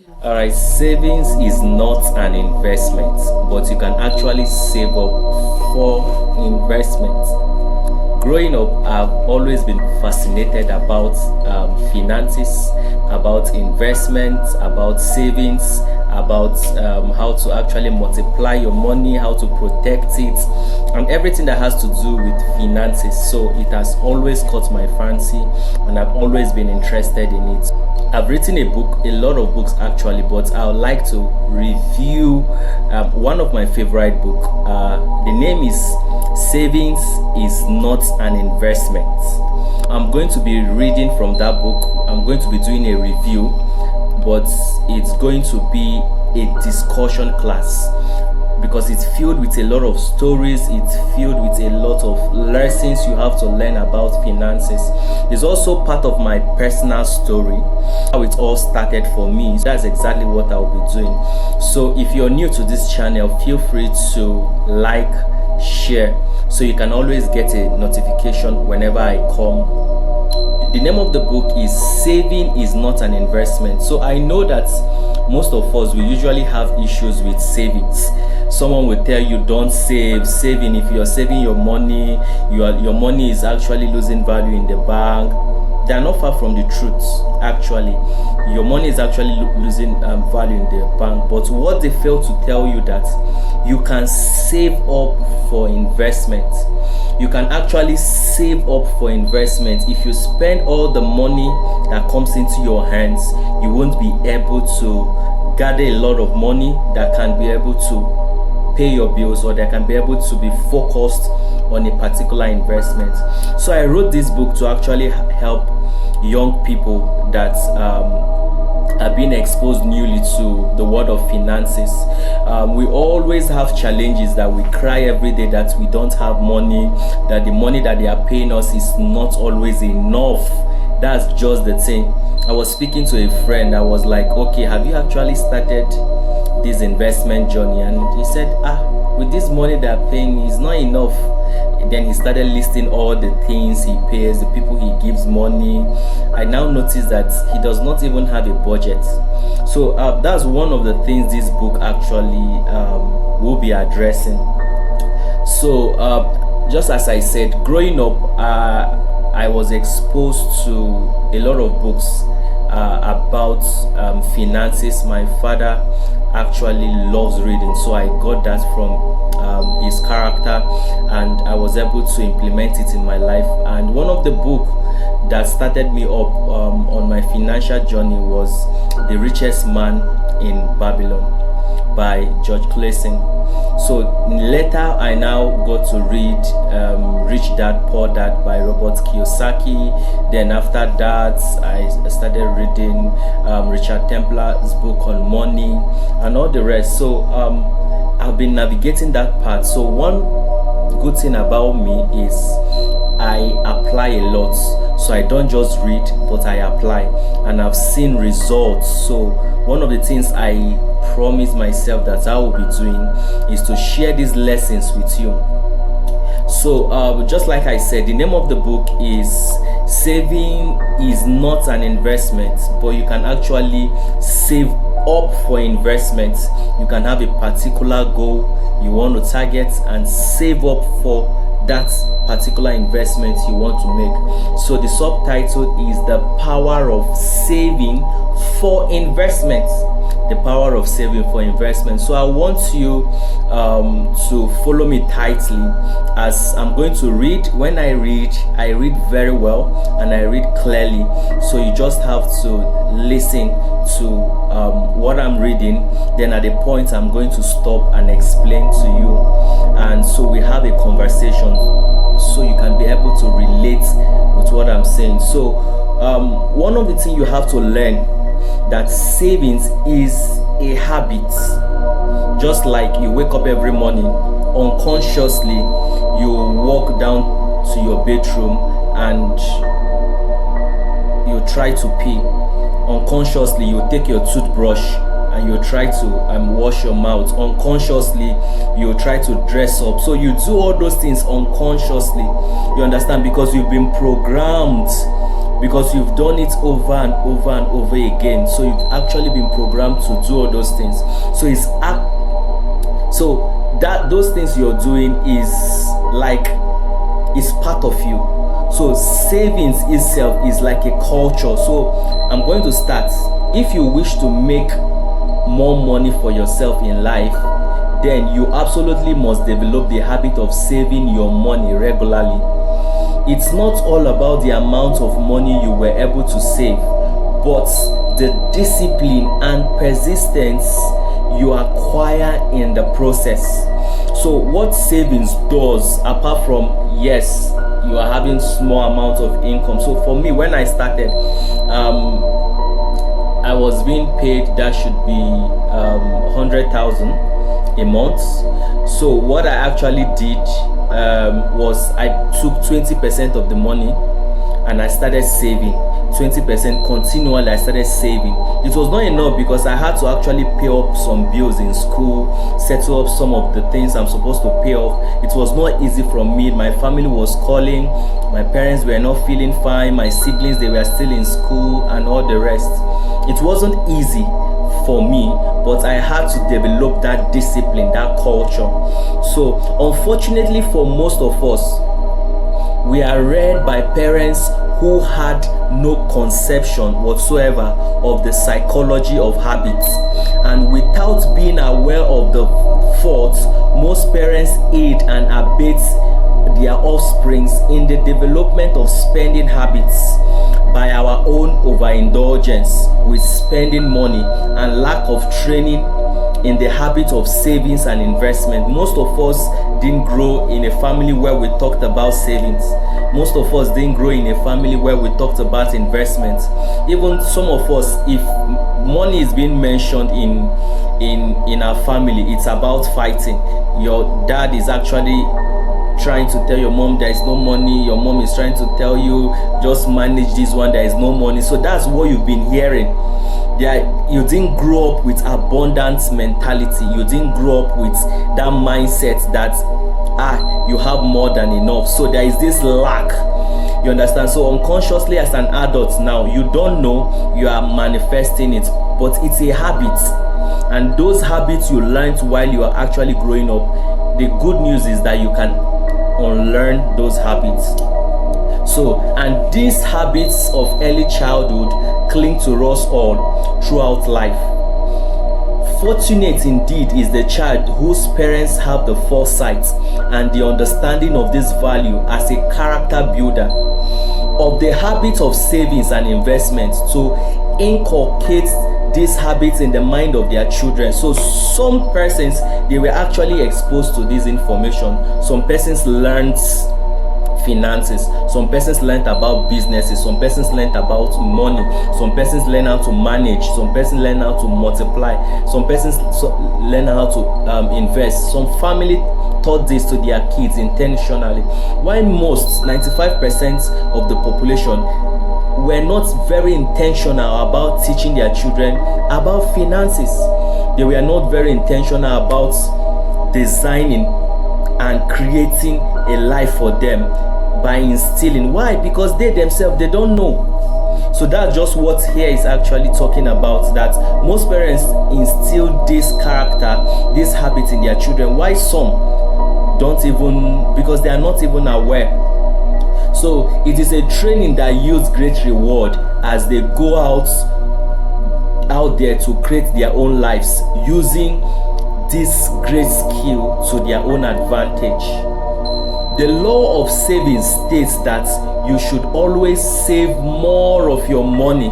All right, savings is not an investment, but you can actually save up for investment. Growing up, I've always been fascinated about finances, about investments, about savings, about how to actually multiply your money, how to protect it, and everything that has to do with finances. So it has always caught my fancy, and I've always been interested in it. I've written a book, a lot of books actually, but I would like to review one of my favorite books. The name is Savings is Not an Investment. I'm going to be reading from that book. I'm going to be doing a review, but it's going to be a discussion class because it's filled with a lot of stories, it's filled with a lot of lessons you have to learn about finances. It's also part of my personal story, how it all started for me. That's exactly what I'll be doing. So if you're new to this channel, feel free to like, share, so you can always get a notification whenever I come. The name of the book is Saving is Not an Investment. So I know that most of us, we usually have issues with savings. Someone will tell you don't save. Saving, if you're saving your money, your money is actually losing value in the bank. They are not far from the truth. Actually, your money is actually losing value in the bank. But what they fail to tell you, that you can save up for investment. You can actually save up for investment. If you spend all the money that comes into your hands, you won't be able to gather a lot of money that can be able to pay your bills, or that can be able to be focused on a particular investment. So I wrote this book to actually help young people that are being exposed newly to the world of finances. We always have challenges that we cry every day that we don't have money, that the money that they are paying us is not always enough. That's just the thing. I was speaking to a friend. I was like, okay, have you actually started this investment journey? And he said, with this money they're paying is not enough. Then he started listing all the things he pays, the people he gives money. I now noticed that he does not even have a budget. So that's one of the things this book actually will be addressing. So just as I said, growing up, I was exposed to a lot of books about finances. My father actually loves reading, so I got that from his character, and I was able to implement it in my life. And one of the books that started me up on my financial journey was The Richest Man in Babylon by George Clason. So later I now got to read Rich Dad Poor Dad by Robert Kiyosaki. Then after that I started reading Richard Templar's book on money and all the rest. So I've been navigating that part. So one good thing about me is I apply a lot. So I don't just read, but I apply, and I've seen results. So one of the things I promise myself that I will be doing is to share these lessons with you. So just like I said, the name of the book is Saving is Not an Investment, but you can actually save up for investments. You can have a particular goal you want to target and save up for that particular investment you want to make. So the subtitle is The Power of Saving for Investments. The power of saving for investment. So I want you to follow me tightly as I'm going to read. When I read very well and I read clearly. So you just have to listen to what I'm reading. Then at the point I'm going to stop and explain to you. And so we have a conversation, so you can be able to relate with what I'm saying. So one of the things you have to learn, that savings is a habit. Just like you wake up every morning, unconsciously you walk down to your bedroom and you try to pee. Unconsciously you take your toothbrush and you try to wash your mouth. Unconsciously you try to dress up. So you do all those things unconsciously, you understand, because you've been programmed because you've done it over and over and over again. So you've actually been programmed to do all those things. So that those things you're doing is part of you. So savings itself is like a culture. So I'm going to start. If you wish to make more money for yourself in life, then you absolutely must develop the habit of saving your money regularly. It's not all about the amount of money you were able to save, but the discipline and persistence you acquire in the process. So what savings does, apart from, yes, you are having small amount of income. So for me, when I started, I was being paid, that should be 100,000 a month. So what I actually did was I took 20% of the money and I started saving 20% continually. I started saving. It was not enough because I had to actually pay up some bills in school, settle up some of the things I'm supposed to pay off. It was not easy for me. My family was calling, my parents were not feeling fine, my siblings, they were still in school and all the rest. It wasn't easy for me, but I had to develop that discipline, that culture. So unfortunately for most of us, we are reared by parents who had no conception whatsoever of the psychology of habits, and without being aware of the faults, most parents aid and abet their offsprings in the development of spending habits by our own overindulgence with spending money and lack of training in the habit of savings and investment. Most of us didn't grow in a family where we talked about savings. Most of us didn't grow in a family where we talked about investment. Even some of us, if money is being mentioned in our family, it's about fighting. Your dad is actually trying to tell your mom there is no money. Your mom is trying to tell you just manage this one, there is no money. So that's what you've been hearing. You didn't grow up with abundance mentality. You didn't grow up with that mindset that you have more than enough. So there is this lack. You understand? So unconsciously as an adult now, you don't know you are manifesting it, but it's a habit. And those habits you learned while you are actually growing up, the good news is that you can unlearn those habits. So, and these habits of early childhood cling to us all throughout life. Fortunate indeed is the child whose parents have the foresight and the understanding of this value as a character builder of the habit of savings and investment to inculcate these habits in the mind of their children. So some persons, they were actually exposed to this information. Some persons learned finances, some persons learned about businesses, some persons learned about money, some persons learn how to manage, some persons learn how to multiply, some persons learn how to invest. Some family taught this to their kids intentionally, while most 95% of the population were not very intentional about teaching their children about finances. They were not very intentional about designing and creating a life for them by instilling. Why? Because they themselves, they don't know. So that's just what here is actually talking about, that most parents instill this character, this habit in their children, why some don't even, because they are not even aware. So it is a training that yields great reward as they go out there to create their own lives using this great skill to their own advantage. The law of savings states that you should always save more of your money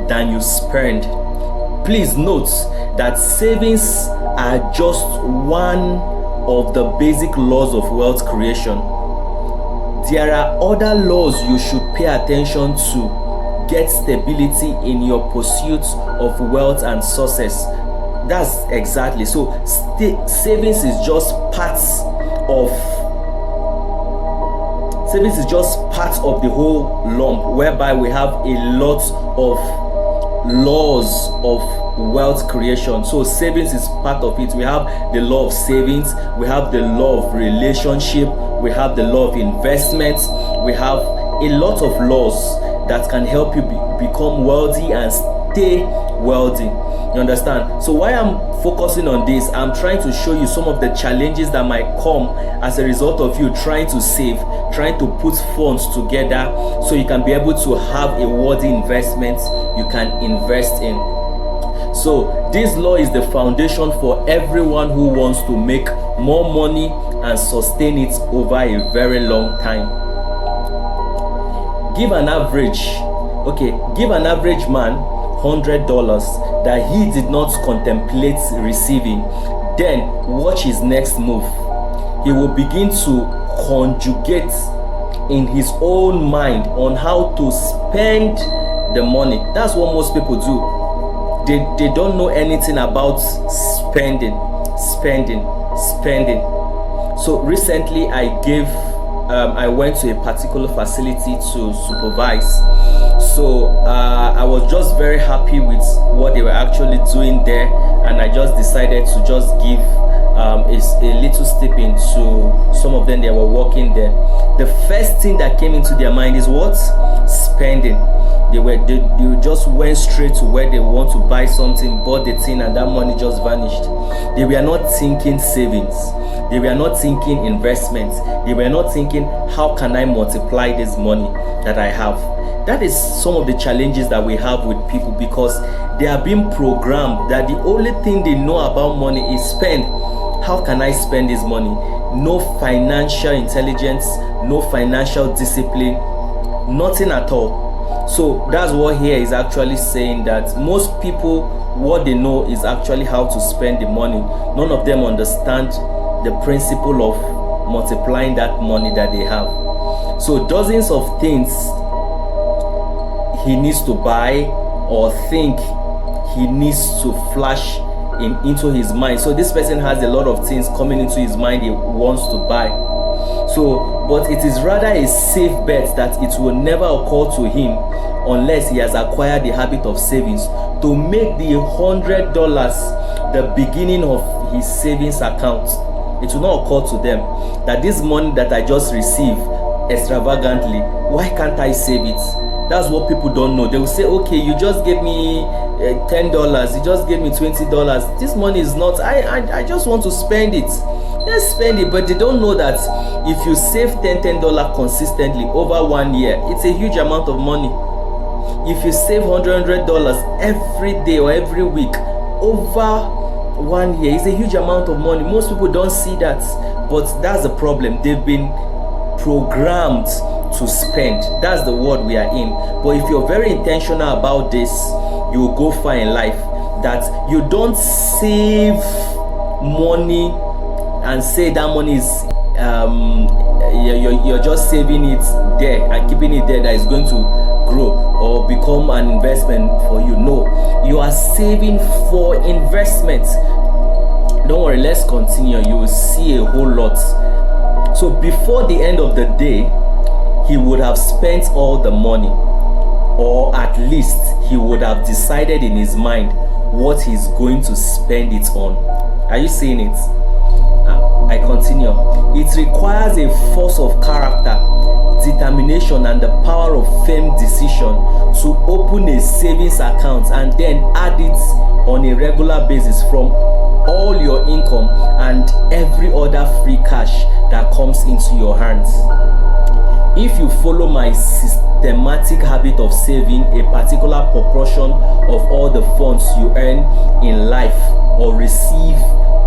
than you spend. Please note that savings are just one of the basic laws of wealth creation. There are other laws you should pay attention to get stability in your pursuit of wealth and success. That's exactly. So savings is just parts of savings is just part of the whole lump, whereby we have a lot of laws of wealth creation. So savings is part of it. We have the law of savings, we have the law of relationship, we have the law of investments, we have a lot of laws that can help you become wealthy and stay wealthy. You understand? So why I'm focusing on this, I'm trying to show you some of the challenges that might come as a result of you trying to save, trying to put funds together so you can be able to have a worthy investment you can invest in. So this law is the foundation for everyone who wants to make more money and sustain it over a very long time. Give an average man $100 that he did not contemplate receiving. Then watch his next move. He will begin to conjugate in his own mind on how to spend the money. That's what most people do. They don't know anything about spending. So recently I went to a particular facility to supervise. So I was just very happy with what they were actually doing there, and I just decided to just give a little stipend to some of them that were working there. The first thing that came into their mind is what? Spending. They just went straight to where they want to buy something, bought the thing, and that money just vanished. They were not thinking savings. They were not thinking investments. They were not thinking, how can I multiply this money that I have? That is some of the challenges that we have with people, because they are being programmed that the only thing they know about money is spend. How can I spend this money? No financial intelligence, no financial discipline, nothing at all. So that's what here is actually saying, that most people, what they know is actually how to spend the money. None of them understand the principle of multiplying that money that they have. So dozens of things he needs to buy or think he needs to flash into his mind. So this person has a lot of things coming into his mind he wants to buy. So, but it is rather a safe bet that it will never occur to him unless he has acquired the habit of savings to make the $100 the beginning of his savings account. It will not occur to them that this money that I just received extravagantly, why can't I save it? That's what people don't know. They will say, okay, you just gave me $10, you just gave me $20. This money is not, I just want to spend it. Let's spend it. But they don't know that if you save $10 consistently over 1 year, it's a huge amount of money. If you save $100 every day or every week over 1 year, it's a huge amount of money. Most people don't see that, but that's the problem. They've been programmed to spend. That's the world we are in. But if you're very intentional about this, you will go far in life. That you don't save money and say that money is you're just saving it there and keeping it there, that is going to grow or become an investment for you. No, you are saving for investment. Don't worry, let's continue. You will see a whole lot. So before the end of the day, he would have spent all the money, or at least he would have decided in his mind what he's going to spend it on. Are you seeing it? I continue. It requires a force of character, determination, and the power of firm decision to open a savings account and then add it on a regular basis from all your income and every other free cash that comes into your hands. If you follow my systematic habit of saving a particular proportion of all the funds you earn in life or receive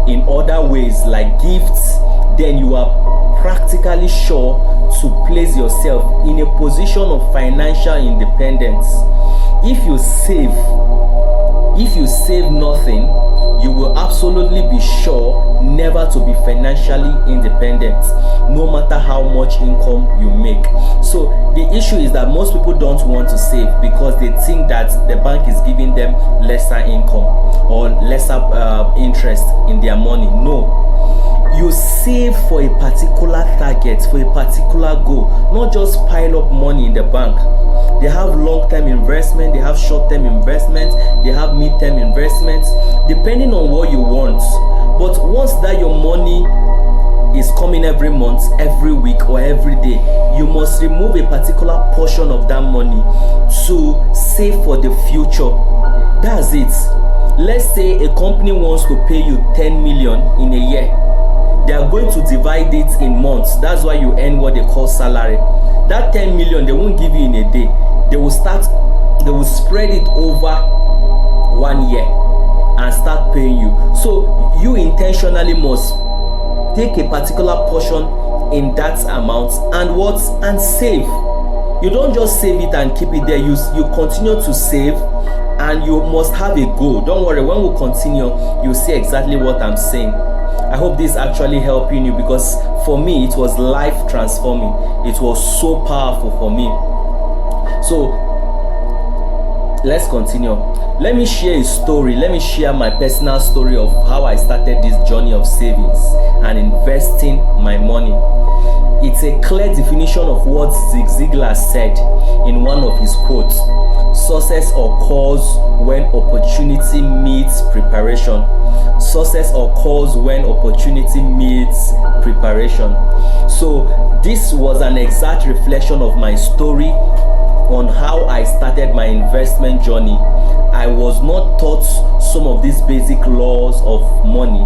in other ways like gifts, then you are practically sure to place yourself in a position of financial independence. If you save nothing, you will absolutely be sure never to be financially independent, no matter how much income you make. So the issue is that most people don't want to save because they think that the bank is giving them lesser income or lesser interest in their money. No. You save for a particular target, for a particular goal, not just pile up money in the bank. They have long-term investment, they have short-term investment, they have mid-term investments, depending on what you want. But once that your money is coming every month, every week, or every day, you must remove a particular portion of that money to save for the future. That's it. Let's say a company wants to pay you 10 million in a year. They are going to divide it in months. That's why you earn what they call salary. That 10 million they won't give you in a day. They will spread it over 1 year and start paying you. So you intentionally must take a particular portion in that amount and save. You don't just save it and keep it there. You continue to save, and you must have a goal. Don't worry, when we continue, you'll see exactly what I'm saying. I hope this actually helping you, because for me it was life transforming. It was so powerful for me. So let's continue. Let me share a story. Let me share my personal story of how I started this journey of savings and investing my money. It's a clear definition of what Zig Ziglar said in one of his quotes. Success occurs when opportunity meets preparation. Success occurs when opportunity meets preparation. So this was an exact reflection of my story on how I started my investment journey. I was not taught some of these basic laws of money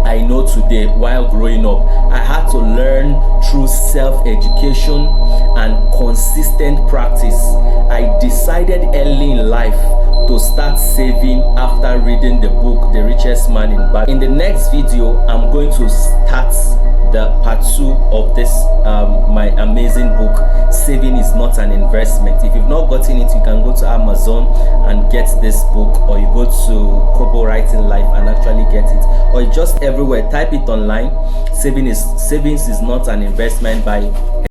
I know today while growing up. I had to learn through self-education and consistent practice. I decided early in life to start saving after reading the book The Richest Man in Babylon. In the next video, I'm going to start the part 2 of this my amazing book, Saving is Not an Investment. If you've not gotten it, you can go to Amazon and get this book, or you go to Kobo Writing Life and actually get it, or just everywhere, type it online. Savings is Not an Investment by